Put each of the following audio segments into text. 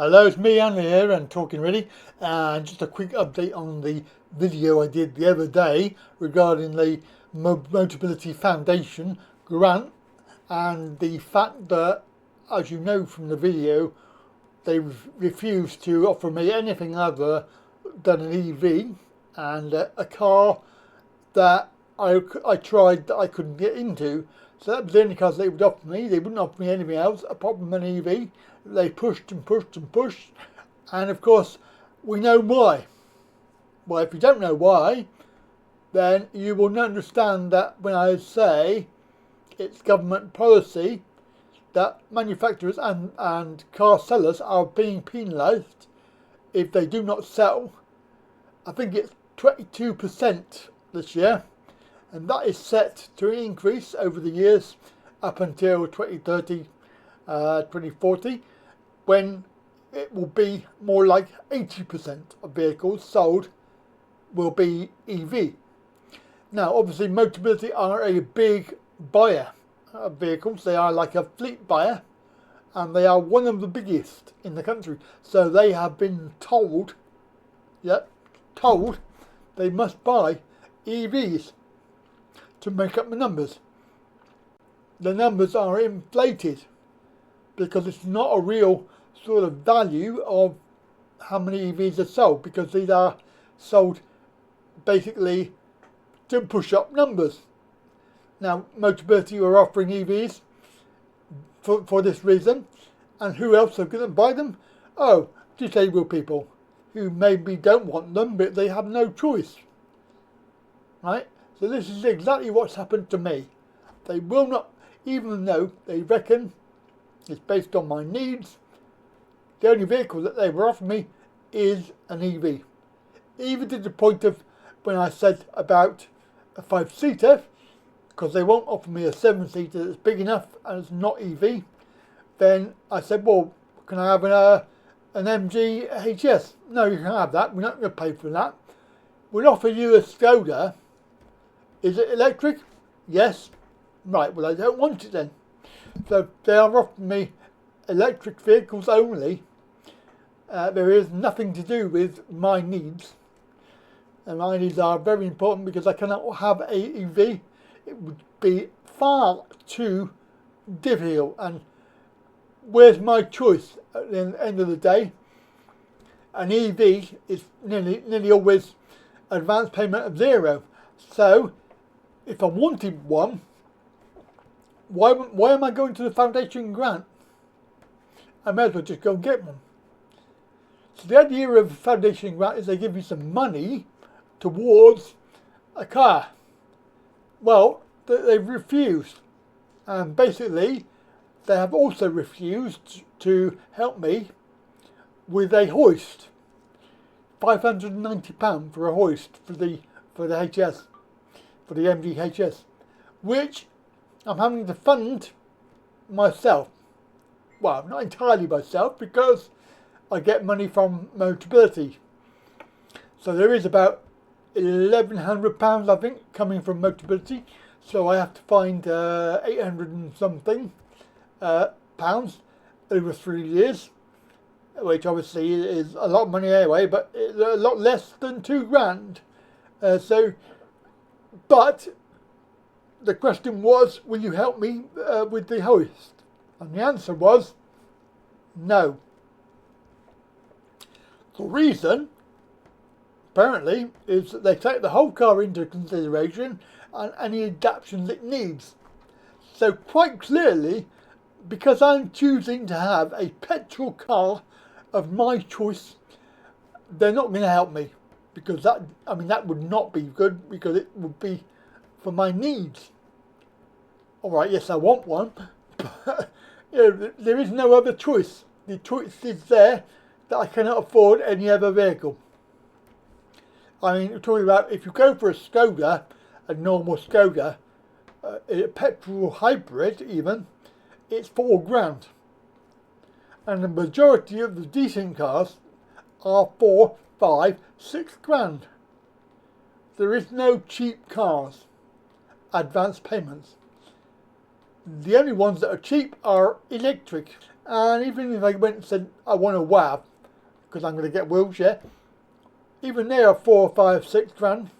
Hello, it's me, Andy here, and Talking Ready. And just a quick update on the video I did the other day regarding the Motability Foundation Grant, and the fact that, as you know from the video, they refused to offer me anything other than an EV and a car that I tried that I couldn't get into. So that was the only cars they would offer me. They wouldn't offer me anything else apart from an EV. They pushed and pushed and pushed. And of course, we know why. Well, if you don't know why, then you will not understand that when I say it's government policy that manufacturers and car sellers are being penalised if they do not sell. I think it's 22% this year. And that is set to increase over the years up until 2030, 2040, when it will be more like 80% of vehicles sold will be EV. Now, obviously, Motability are a big buyer of vehicles. They are like a fleet buyer, and they are one of the biggest in the country. So they have been told they must buy EVs to make up the numbers. The numbers are inflated because it's not a real sort of value of how many EVs are sold, because these are sold basically to push up numbers. Now, Motability are offering EVs for this reason, and who else are going to buy them? Oh, disabled people who maybe don't want them, but they have no choice, right? So this is exactly what's happened to me. They will not, even though they reckon it's based on my needs, the only vehicle that they were offering me is an EV. Even to the point of when I said about a 5-seater, because they won't offer me a 7-seater that's big enough and it's not EV, then I said, well, can I have an MG HS? No, you can have that. We're not going to pay for that. We'll offer you a AGODA. Is it electric? Yes. Right, well, I don't want it then. So they are offering me electric vehicles only. There is nothing to do with my needs. And my needs are very important because I cannot have a EV. It would be far too difficult. And where's my choice at the end of the day? An EV is nearly always advance payment of zero. So if I wanted one, why am I going to the foundation grant? I may as well just go and get one. So the idea of a foundation grant is they give you some money towards a car. Well, they've refused. And basically, they have also refused to help me with a hoist. £590 for a hoist for the HS. For the MGHS, which I'm having to fund myself. Well, not entirely myself, because I get money from Motability. So there is about £1,100, I think, coming from Motability. So I have to find 800 and something pounds over 3 years, which obviously is a lot of money anyway, but it's a lot less than £2,000. But the question was, will you help me with the hoist? And the answer was no. The reason, apparently, is that they take the whole car into consideration and any adaptations it needs. So quite clearly, because I'm choosing to have a petrol car of my choice, they're not going to help me. Because that would not be good, because it would be for my needs. All right, yes, I want one, but there is no other choice. The choice is there that I cannot afford any other vehicle. I mean, we're talking about if you go for a AGODA, a normal AGODA, a petrol hybrid even, it's £4,000. And the majority of the decent cars are 4, 5, 6 grand. There is no cheap cars, advance payments. The only ones that are cheap are electric, And even if I went and said I want a WAV, because I'm going to get a wheelchair, even they are 4, 5, 6 grand.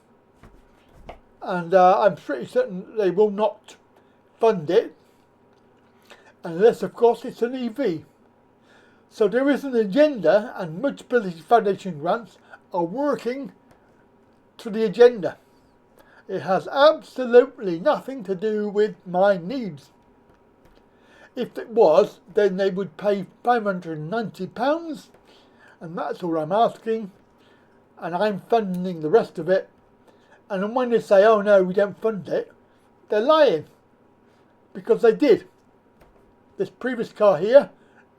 And I'm pretty certain they will not fund it, unless of course it's an EV. So there is an agenda, and Motability Foundation Grants are working to the agenda. It has absolutely nothing to do with my needs. If it was, then they would pay £590, and that's all I'm asking, and I'm funding the rest of it. And then when they say, oh no, we don't fund it, they're lying, because they did. This previous car here,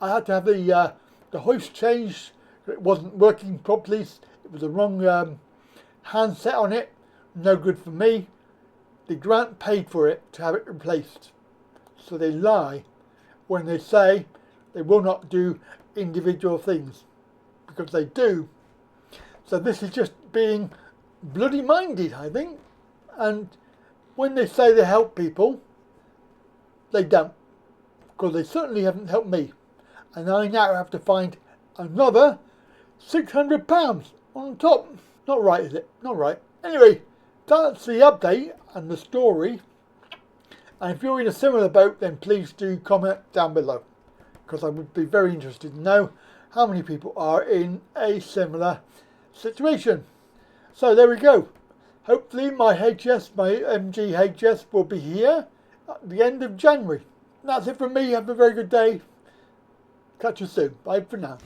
I had to have the hoist changed. It wasn't working properly. It was the wrong handset on it. No good for me. The grant paid for it to have it replaced. So they lie when they say they will not do individual things, because they do. So this is just being bloody minded, I think. And when they say they help people, they don't, because they certainly haven't helped me. And I now have to find another £600 on top. Not right, is it? Not right. Anyway, that's the update and the story. And if you're in a similar boat, then please do comment down below, because I would be very interested to know how many people are in a similar situation. So there we go. Hopefully my HS, my MG HS, will be here at the end of January. That's it from me. Have a very good day. Catch you soon. Bye for now.